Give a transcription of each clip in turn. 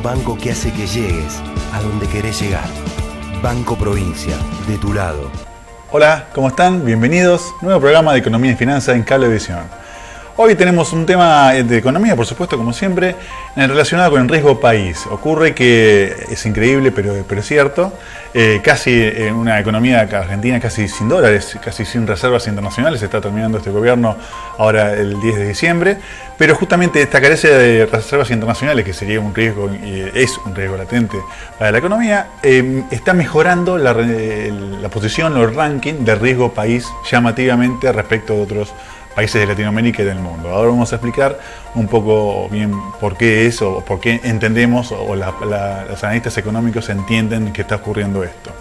banco que hace que llegues a donde querés llegar. Banco Provincia, de tu lado. Hola, ¿cómo están? Bienvenidos. Nuevo programa de Economía y Finanzas en Cablevisión. Hoy tenemos un tema de economía, por supuesto, como siempre, relacionado con el riesgo país. Ocurre que es increíble, pero es cierto, casi en una economía argentina casi sin dólares, casi sin reservas internacionales. Se está terminando este gobierno ahora el 10 de diciembre, pero justamente esta carencia de reservas internacionales, que sería un riesgo, es un riesgo latente para la economía, está mejorando la posición o el ranking de riesgo país llamativamente respecto de otros países de Latinoamérica y del mundo. Ahora vamos a explicar un poco bien por qué es o por qué entendemos o los analistas económicos entienden que está ocurriendo esto.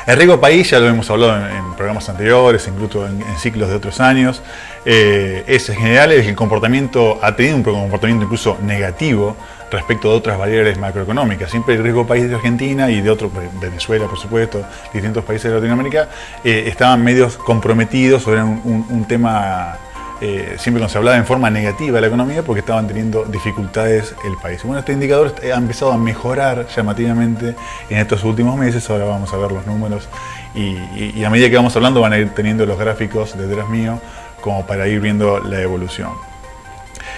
El riesgo país, ya lo hemos hablado en programas anteriores, incluso en ciclos de otros años, es en general el comportamiento, ha tenido un comportamiento incluso negativo respecto de otras variables macroeconómicas. Siempre el riesgo país de Argentina y de otros, Venezuela por supuesto, distintos países de Latinoamérica, estaban medios comprometidos sobre un tema, siempre cuando se hablaba en forma negativa de la economía, porque estaban teniendo dificultades el país. Bueno, este indicador ha empezado a mejorar llamativamente en estos últimos meses. Ahora vamos a ver los números y a medida que vamos hablando van a ir teniendo los gráficos detrás mío como para ir viendo la evolución.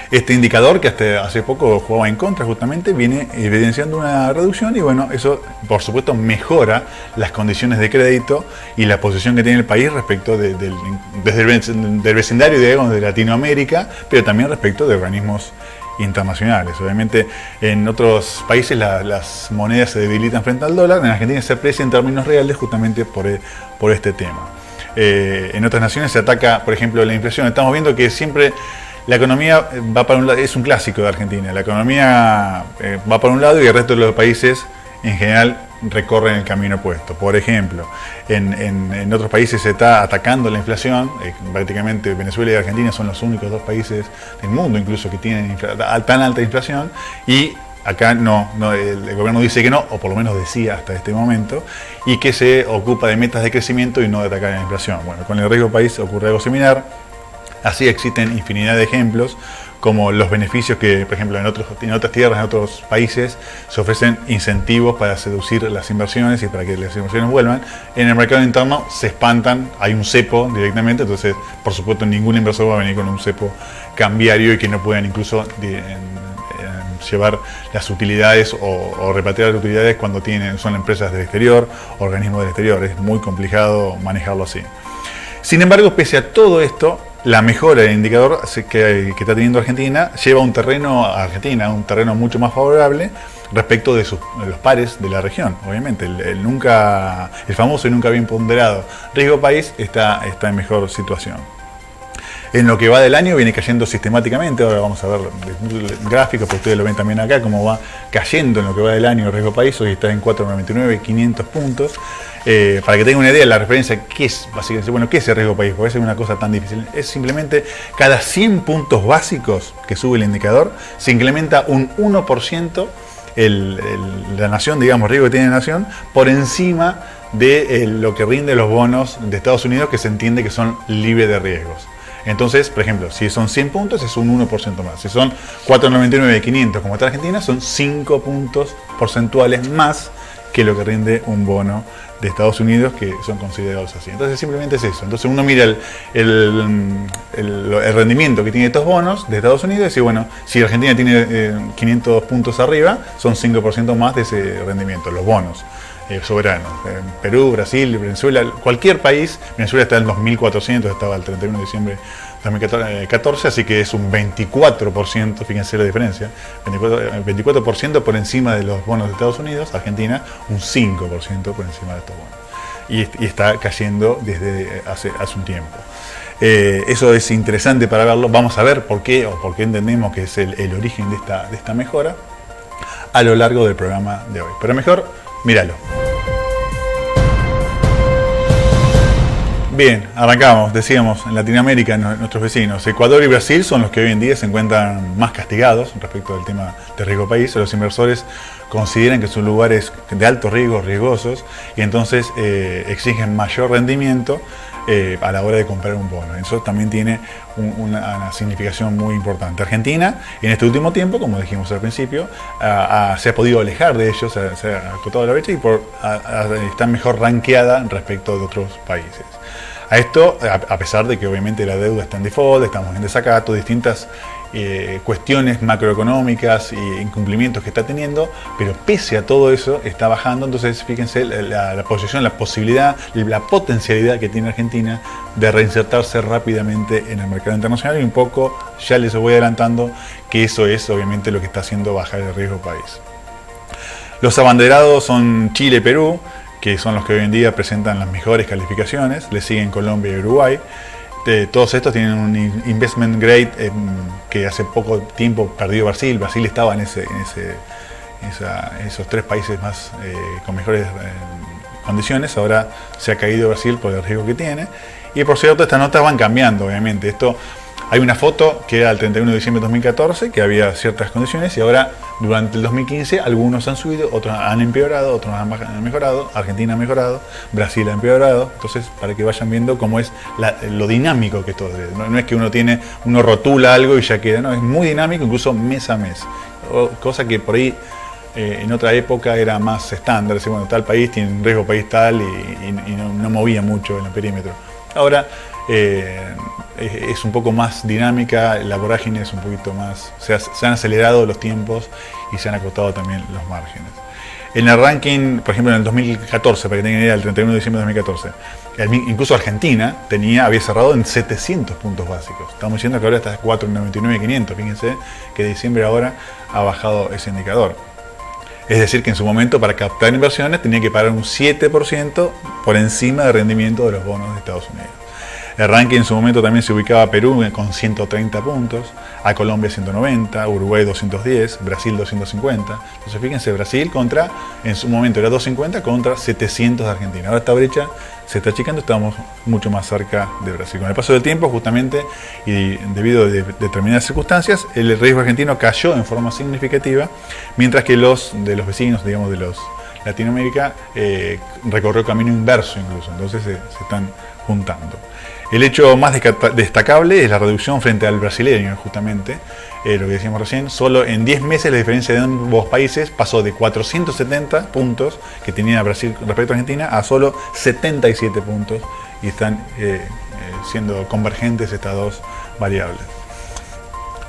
Este indicador, que hasta hace poco jugaba en contra justamente, viene evidenciando una reducción y bueno, eso por supuesto mejora las condiciones de crédito y la posición que tiene el país respecto desde el vecindario, digamos, de Latinoamérica, pero también respecto de organismos internacionales. Obviamente en otros países las monedas se debilitan frente al dólar, en Argentina se aprecia en términos reales justamente por este tema. En otras naciones se ataca, por ejemplo, la inflación. Estamos viendo que siempre la economía va para un lado, es un clásico de Argentina, la economía va para un lado y el resto de los países en general recorren el camino opuesto. Por ejemplo, en otros países se está atacando la inflación, prácticamente Venezuela y Argentina son los únicos dos países del mundo incluso que tienen tan alta inflación, y acá el gobierno dice que no, o por lo menos decía hasta este momento, y que se ocupa de metas de crecimiento y no de atacar la inflación. Bueno, con el riesgo país ocurre algo similar. Así existen infinidad de ejemplos, como los beneficios que, por ejemplo, en otras tierras, en otros países, se ofrecen incentivos para seducir las inversiones y para que las inversiones vuelvan. En el mercado interno se espantan, hay un cepo directamente, entonces, por supuesto, ningún inversor va a venir con un cepo cambiario y que no puedan incluso llevar las utilidades o repatriar las utilidades cuando son empresas del exterior, organismos del exterior. Es muy complicado manejarlo así. Sin embargo, pese a todo esto, la mejora del indicador que está teniendo Argentina lleva a Argentina un terreno mucho más favorable respecto de los pares de la región. Obviamente, el famoso y nunca bien ponderado riesgo país está en mejor situación. En lo que va del año viene cayendo sistemáticamente. Ahora vamos a ver gráficos, porque ustedes lo ven también acá, cómo va cayendo en lo que va del año el riesgo país. Hoy está en 4,99, 500 puntos. Para que tengan una idea, la referencia, ¿qué es básicamente? Bueno, ¿qué es el riesgo país? Porque es una cosa tan difícil. Es simplemente cada 100 puntos básicos que sube el indicador, se incrementa un 1% la nación, digamos, riesgo que tiene la nación, por encima de lo que rinde los bonos de Estados Unidos, que se entiende que son libres de riesgos. Entonces, por ejemplo, si son 100 puntos es un 1% más. Si son 4,99 y 500 como está Argentina, son 5 puntos porcentuales más que lo que rinde un bono de Estados Unidos, que son considerados así. Entonces simplemente es eso. Entonces uno mira el rendimiento que tiene estos bonos de Estados Unidos y dice, bueno, si Argentina tiene 500 puntos arriba, son 5% más de ese rendimiento, los bonos soberanos. Perú, Brasil, Venezuela, cualquier país. Venezuela está en 2.400, estaba el 31 de diciembre de 2014, así que es un 24%, fíjense la diferencia, 24% por encima de los bonos de Estados Unidos. Argentina un 5% por encima de estos bonos. Y está cayendo desde hace un tiempo. Eso es interesante para verlo. Vamos a ver por qué entendemos que es el origen de esta mejora a lo largo del programa de hoy. Pero mejor, míralo. Bien, arrancamos, decíamos, en Latinoamérica, nuestros vecinos, Ecuador y Brasil son los que hoy en día se encuentran más castigados respecto del tema de riesgo país. Los inversores consideran que son lugares de alto riesgo, riesgosos, y entonces exigen mayor rendimiento a la hora de comprar un bono. Eso también tiene una significación muy importante. Argentina, en este último tiempo, como dijimos al principio, se ha podido alejar de ellos, se ha acotado la brecha y está mejor rankeada respecto de otros países. A esto, a pesar de que obviamente la deuda está en default, estamos en desacato, distintas cuestiones macroeconómicas e incumplimientos que está teniendo, pero pese a todo eso está bajando. Entonces fíjense la posición, la posibilidad, la potencialidad que tiene Argentina de reinsertarse rápidamente en el mercado internacional, y un poco ya les voy adelantando que eso es obviamente lo que está haciendo bajar el riesgo país. Los abanderados son Chile y Perú, que son los que hoy en día presentan las mejores calificaciones. Le siguen Colombia y Uruguay. Todos estos tienen un investment grade que hace poco tiempo perdió Brasil. Brasil estaba en esos 3 países más con mejores condiciones. Ahora se ha caído Brasil por el riesgo que tiene. Y por cierto, estas notas van cambiando, obviamente. Hay una foto que era el 31 de diciembre de 2014, que había ciertas condiciones, y ahora durante el 2015 algunos han subido, otros han empeorado, otros han mejorado. Argentina ha mejorado, Brasil ha empeorado. Entonces, para que vayan viendo cómo es lo dinámico que todo es. No es que uno rotula algo y ya queda, no, es muy dinámico, incluso mes a mes. Cosa que por ahí en otra época era más estándar, decir, bueno, tal país tiene un riesgo país tal y no movía mucho en el perímetro. Ahora es un poco más dinámica, la vorágine es un poquito más, se han acelerado los tiempos y se han acortado también los márgenes. En el ranking, por ejemplo, en el 2014, para que tengan idea, el 31 de diciembre de 2014, incluso Argentina había cerrado en 700 puntos básicos. Estamos diciendo que ahora está 499.500. Fíjense que de diciembre ahora ha bajado ese indicador. Es decir, que en su momento, para captar inversiones, tenía que pagar un 7% por encima del rendimiento de los bonos de Estados Unidos. El ranking en su momento también se ubicaba a Perú con 130 puntos, a Colombia 190, Uruguay 210, Brasil 250. Entonces fíjense, Brasil en su momento era 250 contra 700 de Argentina. Ahora esta brecha se está achicando, estamos mucho más cerca de Brasil. Con el paso del tiempo, justamente, y debido a determinadas circunstancias, el riesgo argentino cayó en forma significativa, mientras que los vecinos, digamos, de los Latinoamérica, recorrió camino inverso incluso. Entonces se están juntando. El hecho más destacable es la reducción frente al brasileño, justamente, lo que decíamos recién. Solo en 10 meses la diferencia de ambos países pasó de 470 puntos que tenía Brasil respecto a Argentina a solo 77 puntos, y están siendo convergentes estas dos variables.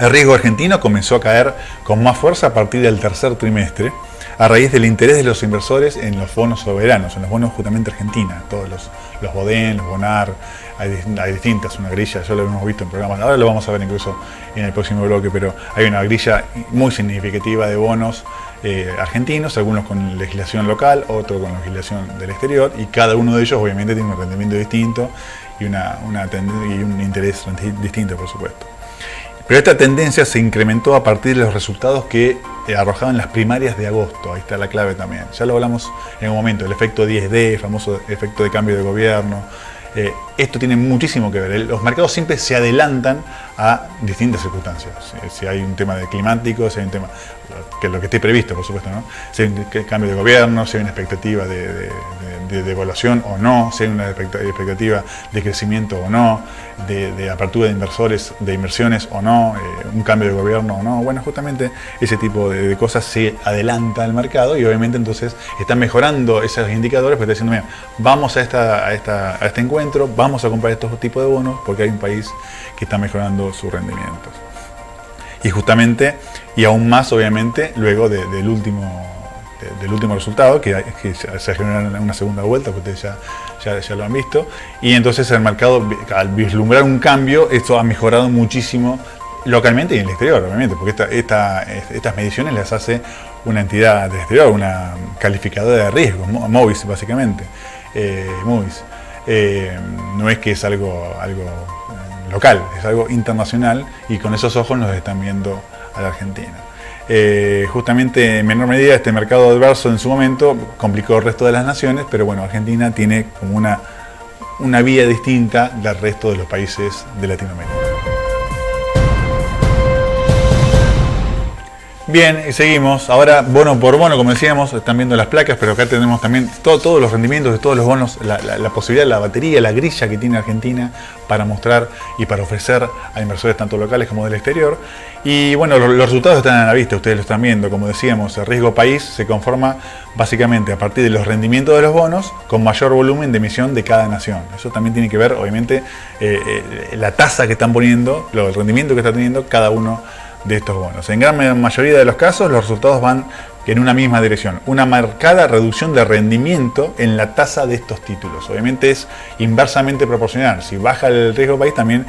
El riesgo argentino comenzó a caer con más fuerza a partir del tercer trimestre, a raíz del interés de los inversores en los bonos soberanos, en los bonos justamente Argentina, todos los BODEN, los BONAR, hay distintas, una grilla, ya lo hemos visto en programas, ahora lo vamos a ver incluso en el próximo bloque, pero hay una grilla muy significativa de bonos argentinos, algunos con legislación local, otros con legislación del exterior, y cada uno de ellos obviamente tiene un rendimiento distinto y un interés distinto, por supuesto. Pero esta tendencia se incrementó a partir de los resultados que arrojaban las primarias de agosto. Ahí está la clave también. Ya lo hablamos en un momento, el efecto 10D, el famoso efecto de cambio de gobierno. Esto tiene muchísimo que ver. Los mercados siempre se adelantan a distintas circunstancias. Si hay un tema climático, si hay un tema, que es lo que esté previsto, por supuesto, ¿no? Si hay un cambio de gobierno, si hay una expectativa de devaluación o no, si hay una expectativa de crecimiento o no, de apertura de inversiones o no, un cambio de gobierno o no. Bueno, justamente ese tipo de cosas se adelanta al mercado, y obviamente entonces están mejorando esos indicadores, porque está diciendo, mira, vamos a este encuentro, vamos a comprar estos tipos de bonos porque hay un país que está mejorando sus rendimientos. Y justamente, y aún más obviamente, luego del último resultado, que se generó una segunda vuelta, que ustedes ya lo han visto, y entonces el mercado, al vislumbrar un cambio, esto ha mejorado muchísimo localmente y en el exterior, obviamente, porque estas mediciones las hace una entidad del exterior, una calificadora de riesgo, Moody's básicamente. Moody's. No es que es algo local, es algo internacional, y con esos ojos nos están viendo a la Argentina. Justamente en menor medida este mercado adverso en su momento complicó el resto de las naciones, pero bueno, Argentina tiene como una vía distinta del resto de los países de Latinoamérica. Bien, y seguimos. Ahora, bono por bono, como decíamos, están viendo las placas, pero acá tenemos también todos los rendimientos de todos los bonos, la posibilidad, la batería, la grilla que tiene Argentina para mostrar y para ofrecer a inversores tanto locales como del exterior. Y bueno, los resultados están a la vista, ustedes lo están viendo. Como decíamos, el riesgo país se conforma básicamente a partir de los rendimientos de los bonos con mayor volumen de emisión de cada nación. Eso también tiene que ver, obviamente, la tasa que están poniendo, el rendimiento que está teniendo cada uno de estos bonos. En gran mayoría de los casos los resultados van en una misma dirección, una marcada reducción de rendimiento en la tasa de estos títulos. Obviamente es inversamente proporcional. Si baja el riesgo país también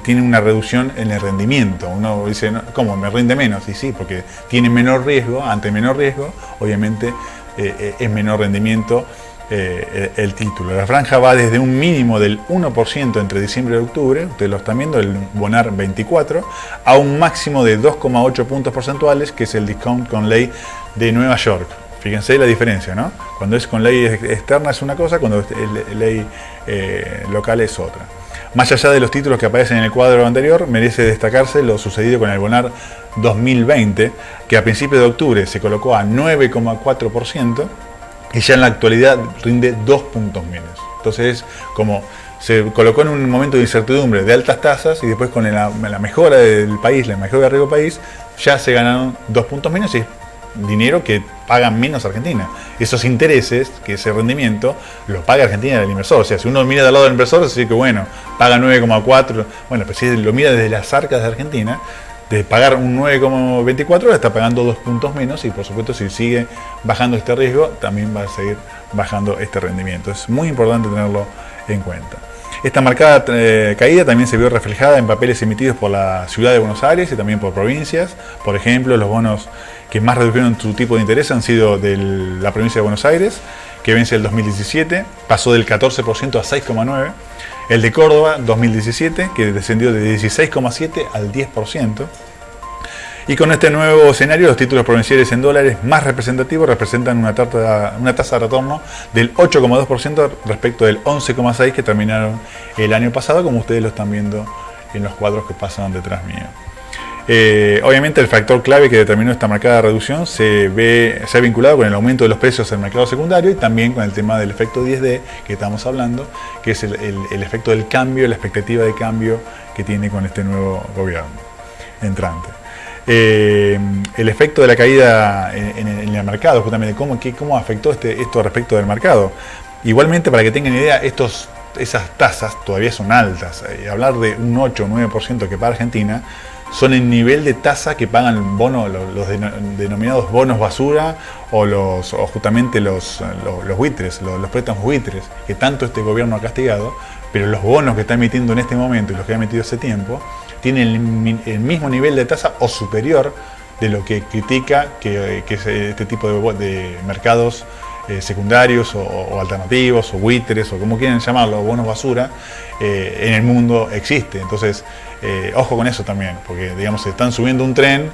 tiene una reducción en el rendimiento. Uno dice, ¿cómo? ¿Me rinde menos? Y sí, porque tiene menor riesgo, ante menor riesgo, obviamente es menor rendimiento el título. La franja va desde un mínimo del 1% entre diciembre y octubre, ustedes lo están viendo, el Bonar 24, a un máximo de 2,8 puntos porcentuales, que es el discount con ley de Nueva York. Fíjense la diferencia, ¿no? Cuando es con ley externa es una cosa, cuando es ley local es otra. Más allá de los títulos que aparecen en el cuadro anterior, merece destacarse lo sucedido con el Bonar 2020, que a principios de octubre se colocó a 9,4%, y ya en la actualidad rinde 2 puntos menos. Entonces, como se colocó en un momento de incertidumbre de altas tasas y después con la mejora del país, la mejora del riesgo país, ya se ganaron 2 puntos menos y es dinero que paga menos Argentina. Esos intereses, que ese rendimiento, lo paga Argentina del inversor. O sea, si uno mira del lado del inversor, así que bueno, paga 9,4. Bueno, pues si lo mira desde las arcas de Argentina, de pagar un 9,24 está pagando 2 puntos menos y por supuesto si sigue bajando este riesgo también va a seguir bajando este rendimiento. Es muy importante tenerlo en cuenta. Esta marcada caída también se vio reflejada en papeles emitidos por la ciudad de Buenos Aires y también por provincias. Por ejemplo, los bonos que más redujeron su tipo de interés han sido de la provincia de Buenos Aires, que vence el 2017, pasó del 14% a 6,9%. El de Córdoba 2017, que descendió de 16,7 al 10%. Y con este nuevo escenario, los títulos provinciales en dólares más representativos representan una tasa de retorno del 8,2% respecto del 11,6% que terminaron el año pasado, como ustedes lo están viendo en los cuadros que pasan detrás mío. Obviamente el factor clave que determinó esta marcada reducción se ha vinculado con el aumento de los precios en el mercado secundario y también con el tema del efecto 10D que estamos hablando, que es el efecto del cambio, la expectativa de cambio que tiene con este nuevo gobierno entrante. El efecto de la caída en el mercado, justamente cómo afectó esto respecto del mercado. Igualmente, para que tengan idea, esas tasas todavía son altas. Hablar de un 8 o 9% que paga Argentina son el nivel de tasa que pagan los denominados bonos basura o justamente los buitres, los préstamos buitres, que tanto este gobierno ha castigado, pero los bonos que está emitiendo en este momento y los que ha emitido hace tiempo tienen el mismo nivel de tasa o superior de lo que critica que este tipo de mercados secundarios o alternativos o buitres o como quieran llamarlo, bonos basura, en el mundo existe. Entonces, ojo con eso también, porque digamos se están subiendo un tren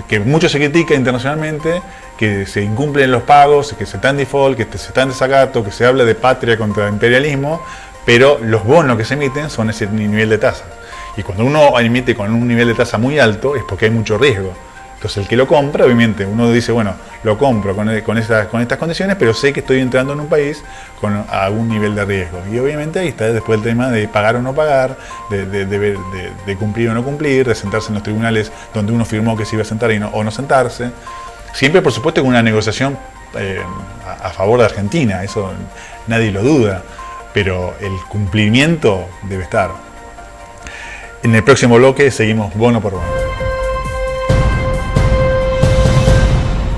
que mucho se critica internacionalmente, que se incumplen los pagos, que se está en default, que se está en desacato, que se habla de patria contra imperialismo, pero los bonos que se emiten son ese nivel de tasa. Y cuando uno emite con un nivel de tasa muy alto es porque hay mucho riesgo. Entonces el que lo compra, obviamente, uno dice, bueno, lo compro con estas condiciones, pero sé que estoy entrando en un país con algún nivel de riesgo. Y obviamente ahí está después el tema de pagar o no pagar, de cumplir o no cumplir, de sentarse en los tribunales donde uno firmó que se iba a sentar o no sentarse. Siempre, por supuesto, con una negociación a favor de Argentina, eso nadie lo duda, pero el cumplimiento debe estar. En el próximo bloque seguimos bono por bono.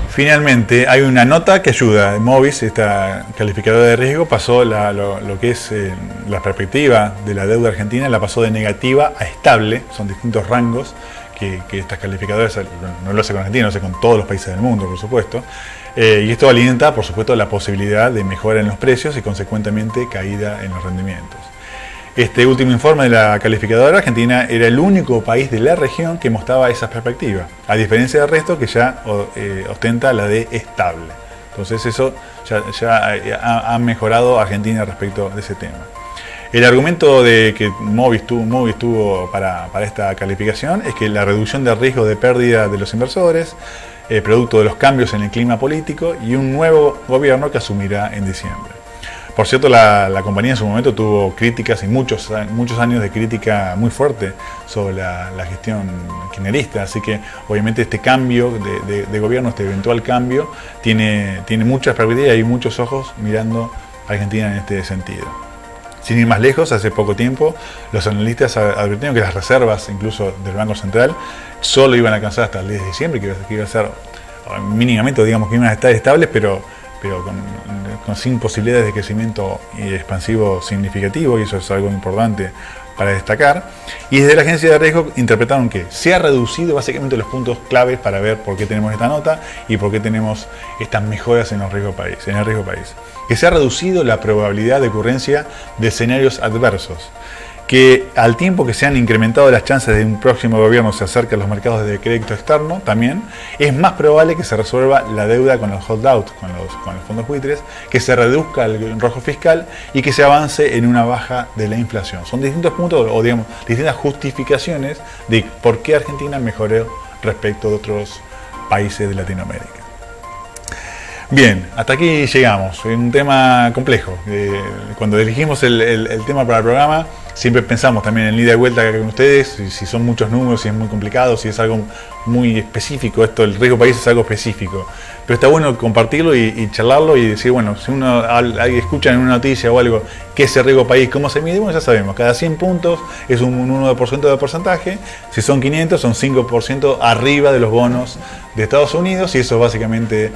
Finalmente, hay una nota que ayuda. Movis, esta calificadora de riesgo, pasó lo que es la perspectiva de la deuda argentina, la pasó de negativa a estable. Son distintos rangos que estas calificadoras, no lo hace con Argentina, lo hace con todos los países del mundo, por supuesto. Y esto alienta, por supuesto, la posibilidad de mejora en los precios y, consecuentemente, caída en los rendimientos. Este último informe de la calificadora, Argentina era el único país de la región que mostraba esa perspectiva, a diferencia del resto que ya ostenta la de estable. Entonces eso ya ha mejorado Argentina respecto de ese tema. El argumento de que Moody's tuvo para esta calificación es que la reducción del riesgo de pérdida de los inversores, producto de los cambios en el clima político y un nuevo gobierno que asumirá en diciembre. Por cierto, la compañía en su momento tuvo críticas y muchos años de crítica muy fuerte sobre la gestión kirchnerista, así que obviamente este cambio de gobierno, este eventual cambio, tiene muchas perspectivas y hay muchos ojos mirando a Argentina en este sentido. Sin ir más lejos, hace poco tiempo los analistas advirtieron que las reservas, incluso del Banco Central, solo iban a alcanzar hasta el 10 de diciembre, que iba a ser mínimamente, digamos que iban a estar estables, pero sin posibilidades de crecimiento expansivo significativo, y eso es algo importante para destacar. Y desde la agencia de riesgo interpretaron que se ha reducido básicamente los puntos claves para ver por qué tenemos esta nota y por qué tenemos estas mejoras en el riesgo país. Que se ha reducido la probabilidad de ocurrencia de escenarios adversos, que al tiempo que se han incrementado las chances de un próximo gobierno se acerque a los mercados de crédito externo, también es más probable que se resuelva la deuda con los holdouts, con los fondos buitres, que se reduzca el rojo fiscal y que se avance en una baja de la inflación. Son distintos puntos, o digamos, distintas justificaciones de por qué Argentina mejoró respecto de otros países de Latinoamérica. Bien, hasta aquí llegamos. Es un tema complejo. Cuando elegimos el tema para el programa, siempre pensamos también en ida y vuelta acá con ustedes, si son muchos números, si es muy complicado, si es algo muy específico. Esto, el riesgo país es algo específico. Pero está bueno compartirlo y charlarlo y decir, bueno, si alguien escucha en una noticia o algo, ¿qué es el riesgo país? ¿Cómo se mide? Bueno, ya sabemos, cada 100 puntos es un 1% de porcentaje. Si son 500, son 5% arriba de los bonos de Estados Unidos, y eso básicamente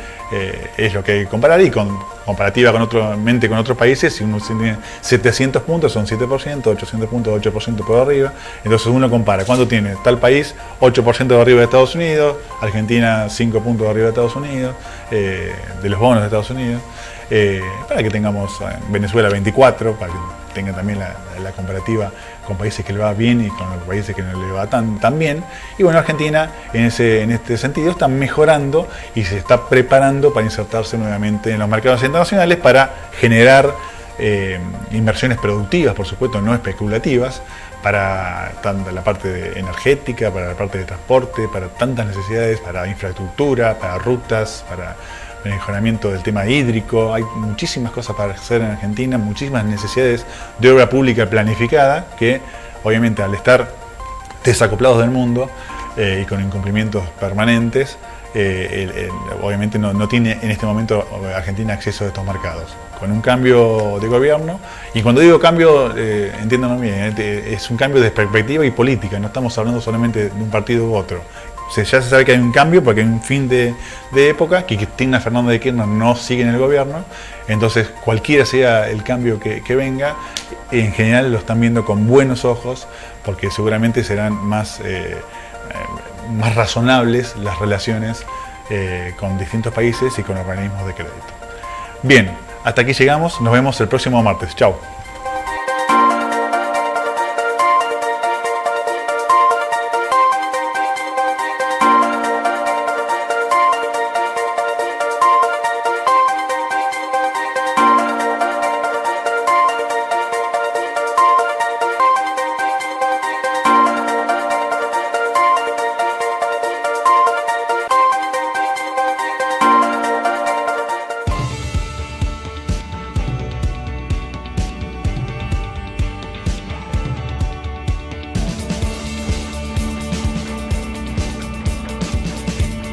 es lo que hay que comparar, y comparativa con otros países, si uno tiene 700 puntos son 7%, 800 puntos 8% por arriba, entonces uno compara cuánto tiene tal país, 8% de arriba de Estados Unidos, Argentina 5 puntos de arriba de Estados Unidos, de los bonos de Estados Unidos, para que tengamos Venezuela 24, para que tengan también la comparativa con países que le va bien y con los países que no le va tan bien. Y bueno, Argentina en este sentido está mejorando y se está preparando para insertarse nuevamente en los mercados internacionales para generar inversiones productivas, por supuesto, no especulativas, para tanto la parte energética, para la parte de transporte, para tantas necesidades, para infraestructura, para rutas, para el mejoramiento del tema hídrico. Hay muchísimas cosas para hacer en Argentina, muchísimas necesidades de obra pública planificada que obviamente al estar desacoplados del mundo y con incumplimientos permanentes, obviamente no tiene en este momento Argentina acceso a estos mercados. Con un cambio de gobierno, y cuando digo cambio, entiéndanlo bien, es un cambio de perspectiva y política, no estamos hablando solamente de un partido u otro. Ya se sabe que hay un cambio porque hay un fin de época, que Cristina Fernández de Kirchner no sigue en el gobierno, entonces cualquiera sea el cambio que venga, en general lo están viendo con buenos ojos, porque seguramente serán más razonables las relaciones con distintos países y con organismos de crédito. Bien, hasta aquí llegamos, nos vemos el próximo martes. Chao.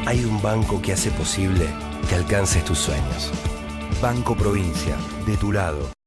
Hay un banco que hace posible que alcances tus sueños. Banco Provincia, de tu lado.